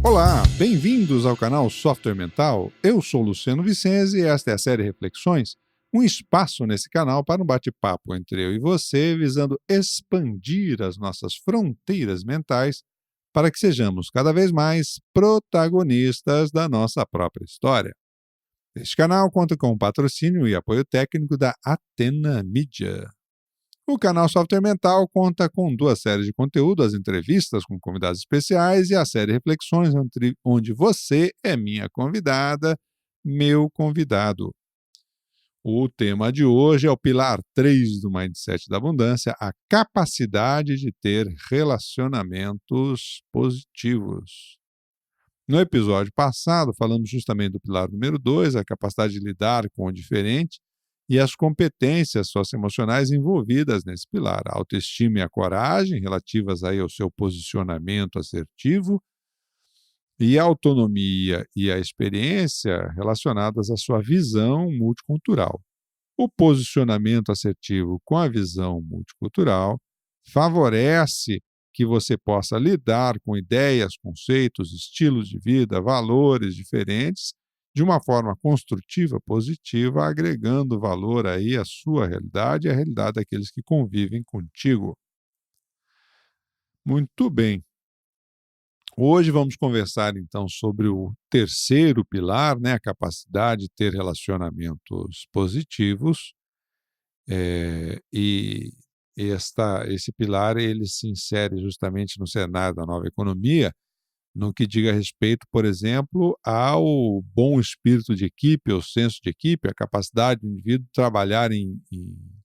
Olá, bem-vindos ao canal Software Mental. Eu sou Luciano Vicenzi e esta é a série Reflexões, um espaço nesse canal para um bate-papo entre eu e você, visando expandir as nossas fronteiras mentais para que sejamos cada vez mais protagonistas da nossa própria história. Este canal conta com o patrocínio e apoio técnico da Athena Media. O canal Software Mental conta com 2 séries de conteúdo, as entrevistas com convidados especiais e a série Reflexões, onde você é minha convidada, meu convidado. O tema de hoje é o pilar 3 do Mindset da Abundância, a capacidade de ter relacionamentos positivos. No episódio passado, falamos justamente do pilar número 2, a capacidade de lidar com o diferente, e as competências socioemocionais envolvidas nesse pilar, a autoestima e a coragem, relativas aí ao seu posicionamento assertivo, e a autonomia e a experiência relacionadas à sua visão multicultural. O posicionamento assertivo com a visão multicultural favorece que você possa lidar com ideias, conceitos, estilos de vida, valores diferentes, de uma forma construtiva, positiva, agregando valor aí à sua realidade e à realidade daqueles que convivem contigo. Muito bem. Hoje vamos conversar, então, sobre o terceiro pilar, né, a capacidade de ter relacionamentos positivos. Esse pilar ele se insere justamente no cenário da nova economia, no que diga respeito, por exemplo, ao bom espírito de equipe, ao senso de equipe, a capacidade do indivíduo de trabalhar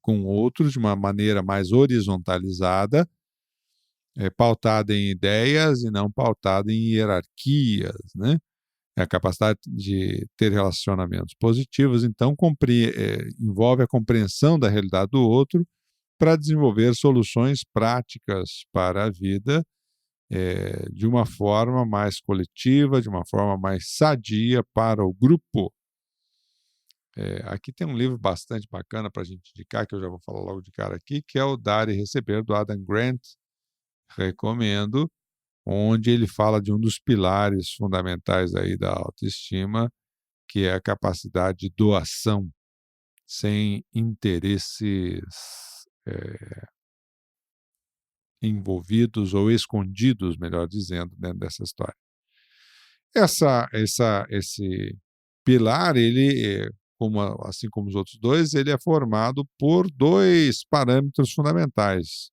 com outros de uma maneira mais horizontalizada, pautada em ideias e não pautada em hierarquias, né? A capacidade de ter relacionamentos positivos, então, envolve a compreensão da realidade do outro para desenvolver soluções práticas para a vida, de uma forma mais coletiva, de uma forma mais sadia para o grupo. Aqui tem um livro bastante bacana para a gente indicar, que eu já vou falar logo de cara aqui, que é o Dar e Receber, do Adam Grant. Recomendo, onde ele fala de um dos pilares fundamentais aí da autoestima, que é a capacidade de doação, sem interesses envolvidos ou escondidos, melhor dizendo, dentro dessa história. Esse pilar, ele, assim como os outros dois, ele é formado por 2 parâmetros fundamentais: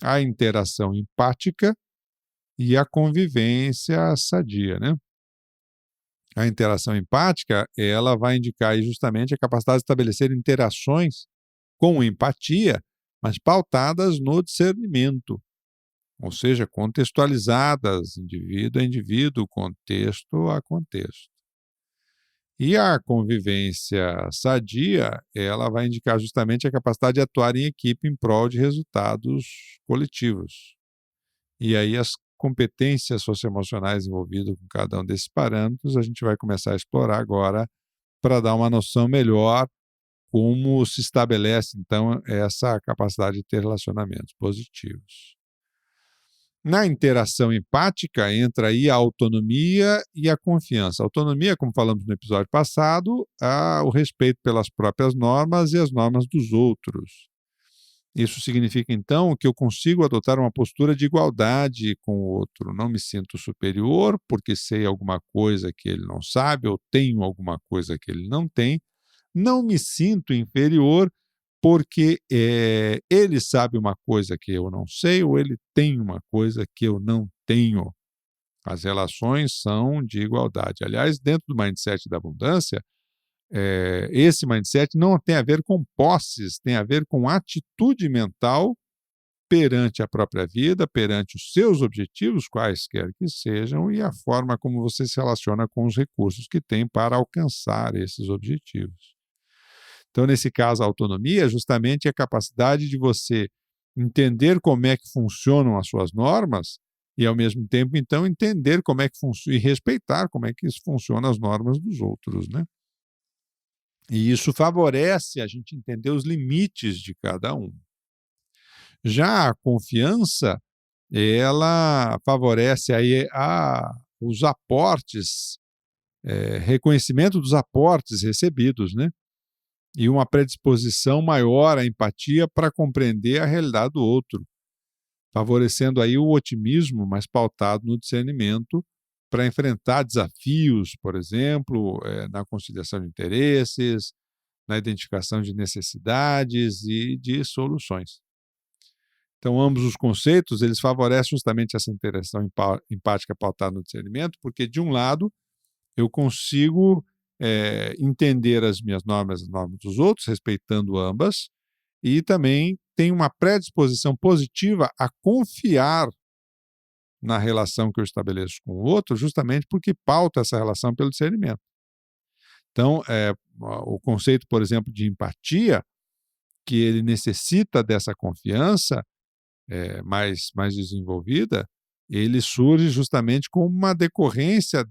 a interação empática e a convivência sadia, né? A interação empática, ela vai indicar aí justamente a capacidade de estabelecer interações com empatia, mas pautadas no discernimento, ou seja, contextualizadas, indivíduo a indivíduo, contexto a contexto. E a convivência sadia, ela vai indicar justamente a capacidade de atuar em equipe em prol de resultados coletivos. E aí as competências socioemocionais envolvidas com cada um desses parâmetros, a gente vai começar a explorar agora para dar uma noção melhor como se estabelece, então, essa capacidade de ter relacionamentos positivos. Na interação empática, entra aí a autonomia e a confiança. A autonomia, como falamos no episódio passado, o respeito pelas próprias normas e as normas dos outros. Isso significa, então, que eu consigo adotar uma postura de igualdade com o outro. Não me sinto superior porque sei alguma coisa que ele não sabe ou tenho alguma coisa que ele não tem. Não me sinto inferior porque ele sabe uma coisa que eu não sei ou ele tem uma coisa que eu não tenho. As relações são de igualdade. Aliás, dentro do mindset da abundância, esse mindset não tem a ver com posses, tem a ver com atitude mental perante a própria vida, perante os seus objetivos, quaisquer que sejam, e a forma como você se relaciona com os recursos que tem para alcançar esses objetivos. Então, nesse caso, a autonomia é justamente a capacidade de você entender como é que funcionam as suas normas e, ao mesmo tempo, então, entender como é que funciona e respeitar como é que funcionam as normas dos outros, né? E isso favorece a gente entender os limites de cada um. Já a confiança, ela favorece aí os aportes, reconhecimento dos aportes recebidos, né? E uma predisposição maior à empatia para compreender a realidade do outro, favorecendo aí o otimismo, mas pautado no discernimento para enfrentar desafios, por exemplo, na conciliação de interesses, na identificação de necessidades e de soluções. Então, ambos os conceitos, eles favorecem justamente essa interação empática pautada no discernimento, porque, de um lado, eu consigo entender as minhas normas e as normas dos outros, respeitando ambas, e também tenho uma predisposição positiva a confiar na relação que eu estabeleço com o outro, justamente porque pauta essa relação pelo discernimento. Então, o conceito, por exemplo, de empatia, que ele necessita dessa confiança mais desenvolvida, ele surge justamente como uma decorrência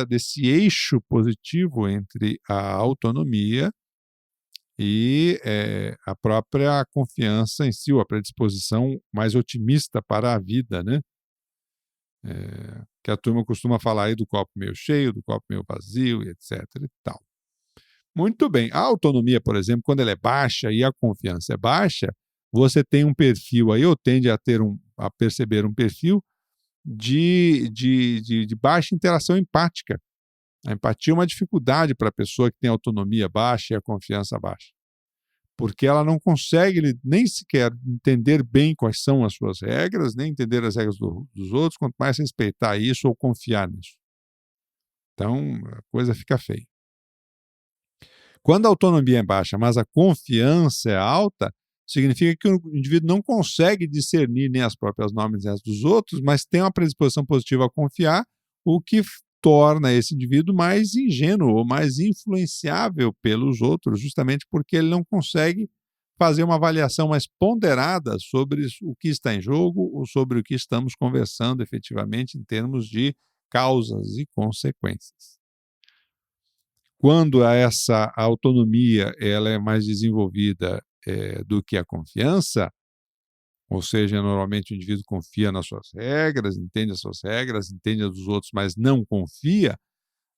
desse eixo positivo entre a autonomia e a própria confiança em si, ou a predisposição mais otimista para a vida, né? Que a turma costuma falar aí do copo meio cheio, do copo meio vazio, e etc. e tal. Muito bem. A autonomia, por exemplo, quando ela é baixa e a confiança é baixa, você tem um perfil aí, ou tende a perceber um perfil de baixa interação empática. A empatia é uma dificuldade para a pessoa que tem autonomia baixa e a confiança baixa, porque ela não consegue nem sequer entender bem quais são as suas regras, nem entender as regras dos outros, quanto mais respeitar isso ou confiar nisso. Então, a coisa fica feia. Quando a autonomia é baixa, mas a confiança é alta, significa que o indivíduo não consegue discernir nem as próprias normas nem as dos outros, mas tem uma predisposição positiva a confiar, o que torna esse indivíduo mais ingênuo ou mais influenciável pelos outros, justamente porque ele não consegue fazer uma avaliação mais ponderada sobre o que está em jogo ou sobre o que estamos conversando efetivamente em termos de causas e consequências. Quando essa autonomia ela é mais desenvolvida do que a confiança, ou seja, normalmente o indivíduo confia nas suas regras, entende as suas regras, entende as dos outros, mas não confia,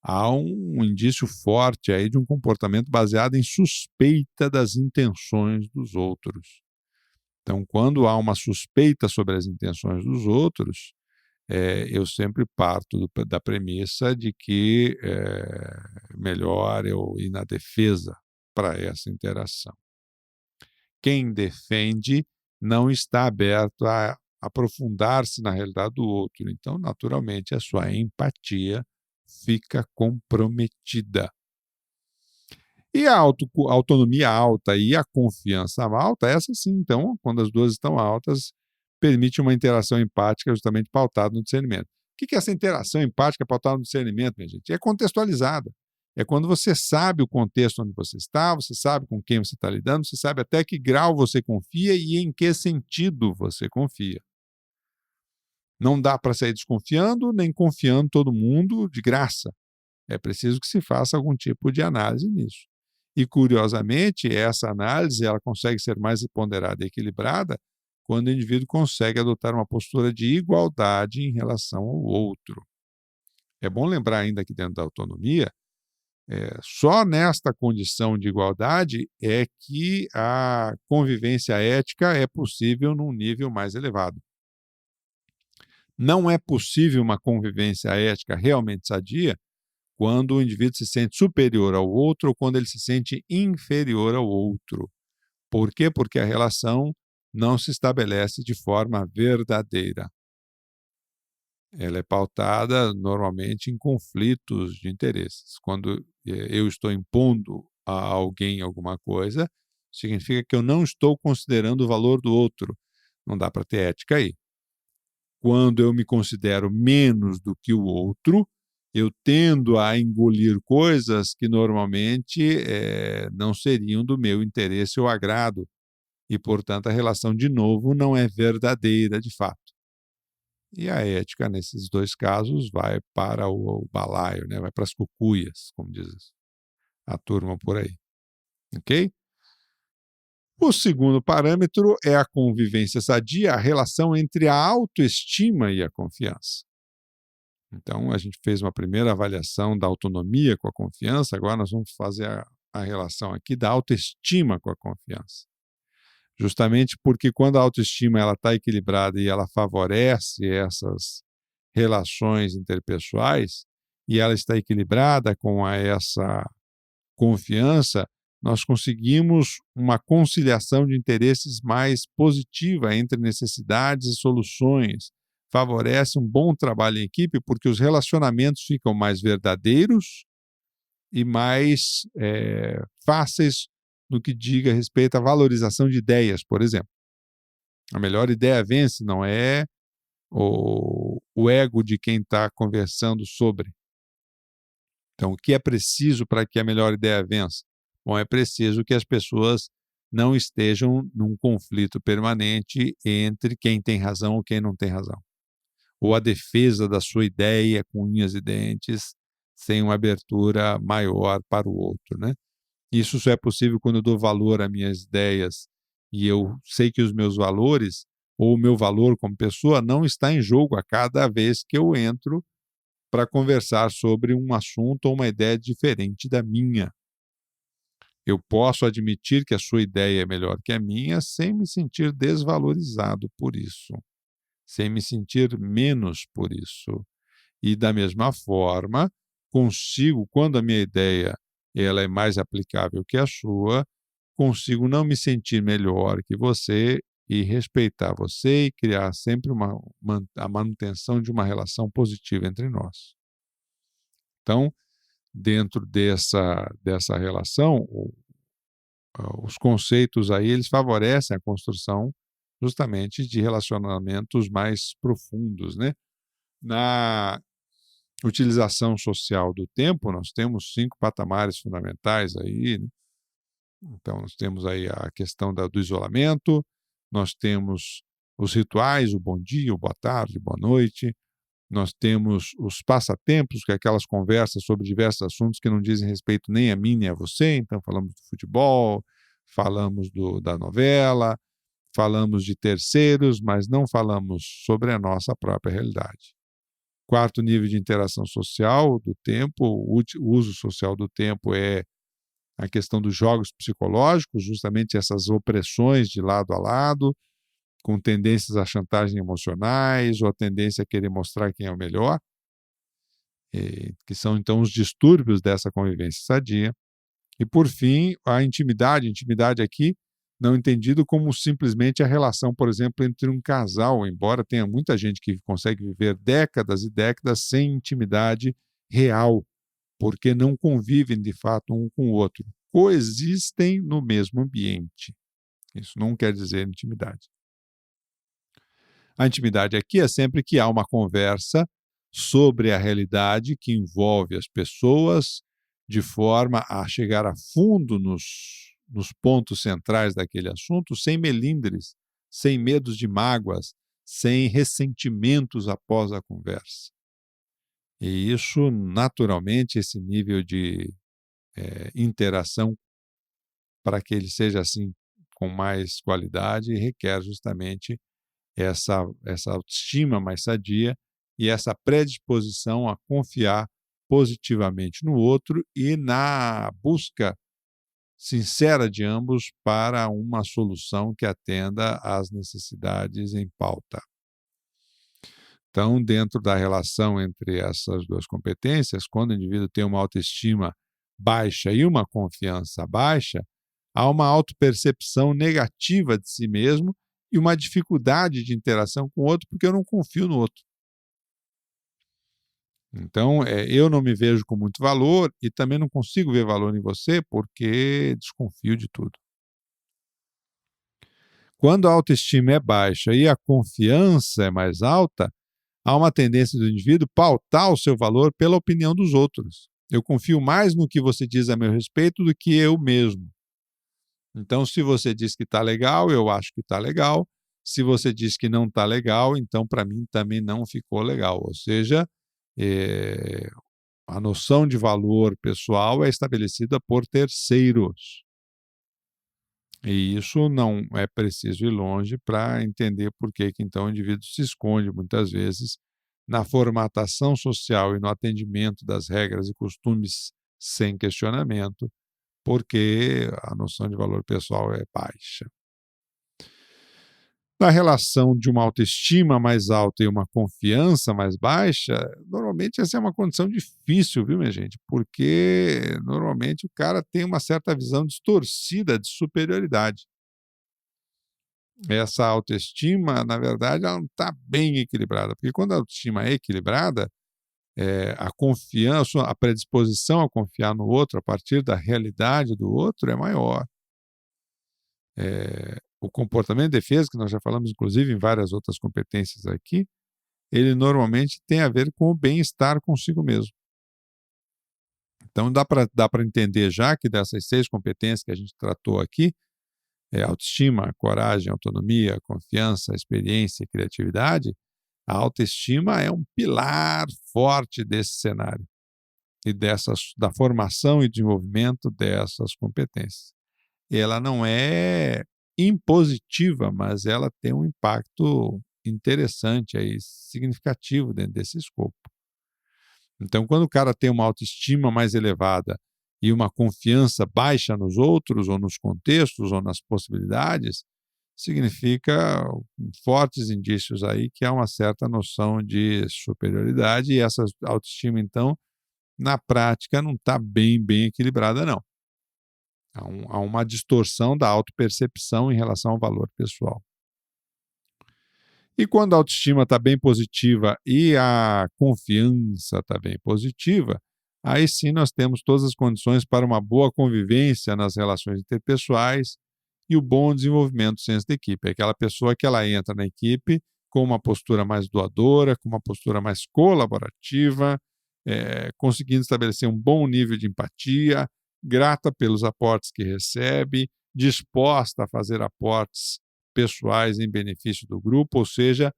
há um indício forte aí de um comportamento baseado em suspeita das intenções dos outros. Então, quando há uma suspeita sobre as intenções dos outros, eu sempre parto da premissa de que é melhor eu ir na defesa para essa interação. Quem defende não está aberto a aprofundar-se na realidade do outro, então, naturalmente, a sua empatia fica comprometida. E a autonomia alta e a confiança alta, essa sim, então, quando as duas estão altas, permite uma interação empática justamente pautada no discernimento. O que é essa interação empática pautada no discernimento, minha gente? É contextualizada. É quando você sabe o contexto onde você está, você sabe com quem você está lidando, você sabe até que grau você confia e em que sentido você confia. Não dá para sair desconfiando, nem confiando todo mundo de graça. É preciso que se faça algum tipo de análise nisso. E, curiosamente, essa análise ela consegue ser mais ponderada e equilibrada quando o indivíduo consegue adotar uma postura de igualdade em relação ao outro. É bom lembrar ainda que dentro da autonomia, só nesta condição de igualdade é que a convivência ética é possível num nível mais elevado. Não é possível uma convivência ética realmente sadia quando o indivíduo se sente superior ao outro ou quando ele se sente inferior ao outro. Por quê? Porque a relação não se estabelece de forma verdadeira. Ela é pautada normalmente em conflitos de interesses. Quando eu estou impondo a alguém alguma coisa, significa que eu não estou considerando o valor do outro. Não dá para ter ética aí. Quando eu me considero menos do que o outro, eu tendo a engolir coisas que normalmente não seriam do meu interesse ou agrado. E, portanto, a relação, de novo, não é verdadeira de fato. E a ética, nesses dois casos, vai para o balaio, né? Vai para as cucuias, como diz a turma por aí. Ok? O segundo parâmetro é a convivência sadia, a relação entre a autoestima e a confiança. Então, a gente fez uma primeira avaliação da autonomia com a confiança, agora nós vamos fazer a relação aqui da autoestima com a confiança. Justamente porque quando a autoestima está equilibrada e ela favorece essas relações interpessoais, e ela está equilibrada com essa confiança, nós conseguimos uma conciliação de interesses mais positiva entre necessidades e soluções. Favorece um bom trabalho em equipe, porque os relacionamentos ficam mais verdadeiros e mais fáceis no que diga respeito à valorização de ideias, por exemplo. A melhor ideia vence, não é o ego de quem está conversando sobre. Então, o que é preciso para que a melhor ideia vença? Bom, é preciso que as pessoas não estejam num conflito permanente entre quem tem razão ou quem não tem razão. Ou a defesa da sua ideia com unhas e dentes, sem uma abertura maior para o outro, né? Isso só é possível quando eu dou valor às minhas ideias e eu sei que os meus valores, ou o meu valor como pessoa, não está em jogo a cada vez que eu entro para conversar sobre um assunto ou uma ideia diferente da minha. Eu posso admitir que a sua ideia é melhor que a minha sem me sentir desvalorizado por isso, sem me sentir menos por isso. E da mesma forma, consigo, quando a minha ideia ela é mais aplicável que a sua, consigo não me sentir melhor que você e respeitar você e criar sempre a manutenção de uma relação positiva entre nós. Então, dentro dessa relação, os conceitos aí, eles favorecem a construção justamente de relacionamentos mais profundos, né? Na utilização social do tempo, nós temos 5 patamares fundamentais aí, né? Então, nós temos aí a questão do isolamento, nós temos os rituais, o bom dia, o boa tarde, boa noite, nós temos os passatempos, que é aquelas conversas sobre diversos assuntos que não dizem respeito nem a mim nem a você, então falamos do futebol, falamos da novela, falamos de terceiros, mas não falamos sobre a nossa própria realidade. Quarto nível de interação social do tempo, o uso social do tempo é a questão dos jogos psicológicos, justamente essas opressões de lado a lado, com tendências a chantagem emocionais ou a tendência a querer mostrar quem é o melhor, que são então os distúrbios dessa convivência sadia. E por fim, a intimidade aqui não entendido como simplesmente a relação, por exemplo, entre um casal, embora tenha muita gente que consegue viver décadas e décadas sem intimidade real, porque não convivem de fato um com o outro. Coexistem no mesmo ambiente. Isso não quer dizer intimidade. A intimidade aqui é sempre que há uma conversa sobre a realidade que envolve as pessoas de forma a chegar a fundo nos pontos centrais daquele assunto, sem melindres, sem medos de mágoas, sem ressentimentos após a conversa. E isso, naturalmente, esse nível de interação, para que ele seja assim com mais qualidade, requer justamente essa autoestima mais sadia e essa predisposição a confiar positivamente no outro e na busca sincera de ambos para uma solução que atenda às necessidades em pauta. Então, dentro da relação entre essas duas competências, quando o indivíduo tem uma autoestima baixa e uma confiança baixa, há uma autopercepção negativa de si mesmo e uma dificuldade de interação com o outro, porque eu não confio no outro. Então, eu não me vejo com muito valor e também não consigo ver valor em você porque desconfio de tudo. Quando a autoestima é baixa e a confiança é mais alta, há uma tendência do indivíduo pautar o seu valor pela opinião dos outros. Eu confio mais no que você diz a meu respeito do que eu mesmo. Então, se você diz que está legal, eu acho que está legal. Se você diz que não está legal, então para mim também não ficou legal. Ou seja, a noção de valor pessoal é estabelecida por terceiros. E isso não é preciso ir longe para entender por que então o indivíduo se esconde muitas vezes na formatação social e no atendimento das regras e costumes sem questionamento, porque a noção de valor pessoal é baixa. Na relação de uma autoestima mais alta e uma confiança mais baixa, normalmente essa é uma condição difícil, viu, minha gente? Porque normalmente o cara tem uma certa visão distorcida de superioridade. Essa autoestima, na verdade, ela não está bem equilibrada, porque quando a autoestima é equilibrada, a confiança, a predisposição a confiar no outro a partir da realidade do outro é maior. O comportamento de defesa, que nós já falamos, inclusive, em várias outras competências aqui, ele normalmente tem a ver com o bem-estar consigo mesmo. Então, dá para entender já que dessas 6 competências que a gente tratou aqui, autoestima, coragem, autonomia, confiança, experiência e criatividade, a autoestima é um pilar forte desse cenário e da formação e desenvolvimento dessas competências. Ela não é impositiva, mas ela tem um impacto interessante aí, significativo dentro desse escopo. Então, quando o cara tem uma autoestima mais elevada e uma confiança baixa nos outros, ou nos contextos, ou nas possibilidades, significa fortes indícios aí que há uma certa noção de superioridade, e essa autoestima, então, na prática, não está bem equilibrada, não. Há uma distorção da autopercepção em relação ao valor pessoal. E quando a autoestima está bem positiva e a confiança está bem positiva, aí sim nós temos todas as condições para uma boa convivência nas relações interpessoais e o bom desenvolvimento do senso de equipe. É aquela pessoa que ela entra na equipe com uma postura mais doadora, com uma postura mais colaborativa, conseguindo estabelecer um bom nível de empatia, grata pelos aportes que recebe, disposta a fazer aportes pessoais em benefício do grupo, ou seja,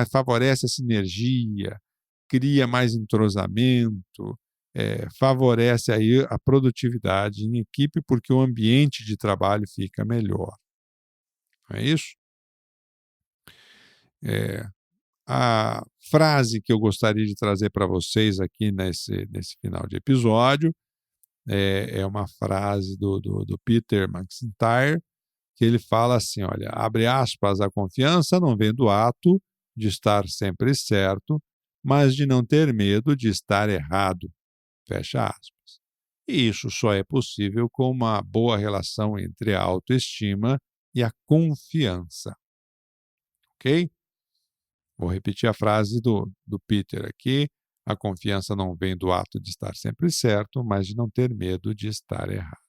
favorece a sinergia, cria mais entrosamento, favorece aí a produtividade em equipe, porque o ambiente de trabalho fica melhor. Não é isso? A frase que eu gostaria de trazer para vocês aqui nesse final de episódio é uma frase do Peter McIntyre, que ele fala assim, olha, abre aspas, a confiança não vem do ato de estar sempre certo, mas de não ter medo de estar errado, fecha aspas. E isso só é possível com uma boa relação entre a autoestima e a confiança. Ok? Vou repetir a frase do Peter aqui, a confiança não vem do ato de estar sempre certo, mas de não ter medo de estar errado.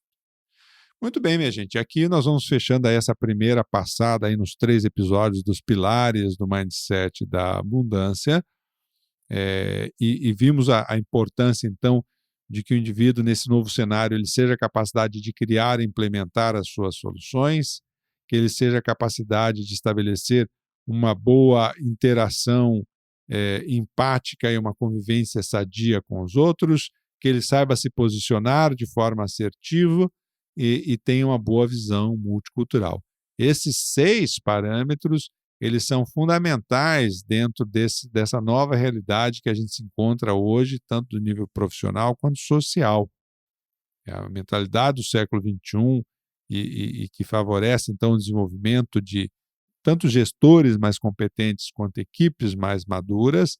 Muito bem, minha gente. Aqui nós vamos fechando aí essa primeira passada aí nos 3 episódios dos pilares do Mindset da Abundância. E vimos a importância, então, de que o indivíduo, nesse novo cenário, ele seja a capacidade de criar e implementar as suas soluções, que ele seja a capacidade de estabelecer uma boa interação empática e uma convivência sadia com os outros, que ele saiba se posicionar de forma assertiva e tenha uma boa visão multicultural. Esses 6 parâmetros, eles são fundamentais dentro dessa nova realidade que a gente se encontra hoje, tanto do nível profissional quanto social. É a mentalidade do século XXI e que favorece, então, o desenvolvimento de tanto gestores mais competentes quanto equipes mais maduras,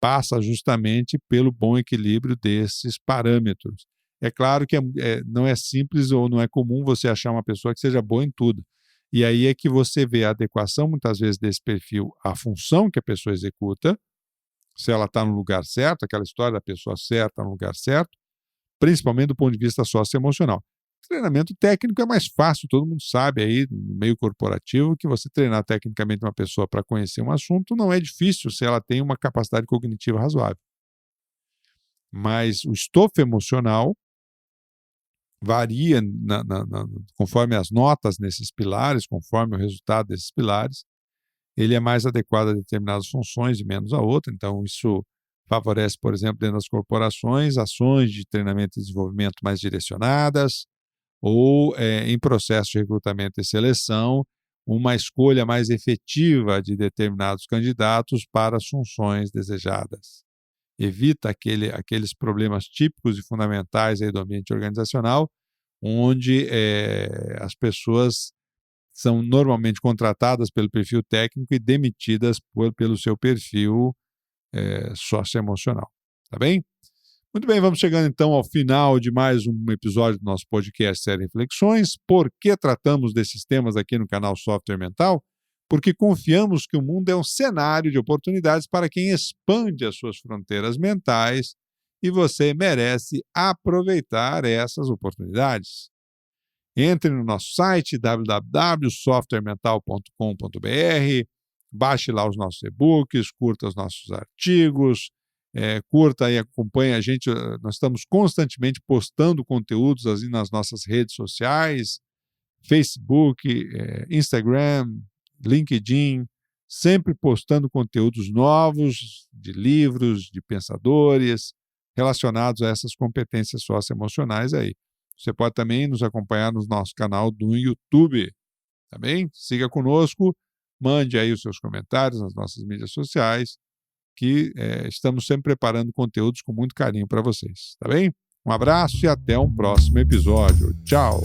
passa justamente pelo bom equilíbrio desses parâmetros. É claro que não é simples ou não é comum você achar uma pessoa que seja boa em tudo. E aí é que você vê a adequação, muitas vezes, desse perfil à função que a pessoa executa, se ela está no lugar certo, aquela história da pessoa certa no lugar certo, principalmente do ponto de vista socioemocional. Treinamento técnico é mais fácil, todo mundo sabe aí, no meio corporativo, que você treinar tecnicamente uma pessoa para conhecer um assunto não é difícil se ela tem uma capacidade cognitiva razoável. Mas o estofo emocional varia conforme as notas nesses pilares, conforme o resultado desses pilares. Ele é mais adequado a determinadas funções e menos a outra. Então, isso favorece, por exemplo, dentro das corporações, ações de treinamento e desenvolvimento mais direcionadas, ou em processo de recrutamento e seleção, uma escolha mais efetiva de determinados candidatos para as funções desejadas. Evita aqueles problemas típicos e fundamentais aí do ambiente organizacional, onde as pessoas são normalmente contratadas pelo perfil técnico e demitidas pelo seu perfil socioemocional. Tá bem? Muito bem, vamos chegando então ao final de mais um episódio do nosso podcast Série Reflexões. Por que tratamos desses temas aqui no canal Software Mental? Porque confiamos que o mundo é um cenário de oportunidades para quem expande as suas fronteiras mentais e você merece aproveitar essas oportunidades. Entre no nosso site www.softwaremental.com.br, baixe lá os nossos e-books, curta os nossos artigos, curta e acompanhe a gente. Nós estamos constantemente postando conteúdos assim nas nossas redes sociais, Facebook, Instagram, LinkedIn, sempre postando conteúdos novos de livros, de pensadores, relacionados a essas competências socioemocionais aí. Você pode também nos acompanhar no nosso canal do YouTube, tá bem? Siga conosco, mande aí os seus comentários nas nossas mídias sociais, que estamos sempre preparando conteúdos com muito carinho para vocês, tá bem? Um abraço e até um próximo episódio. Tchau!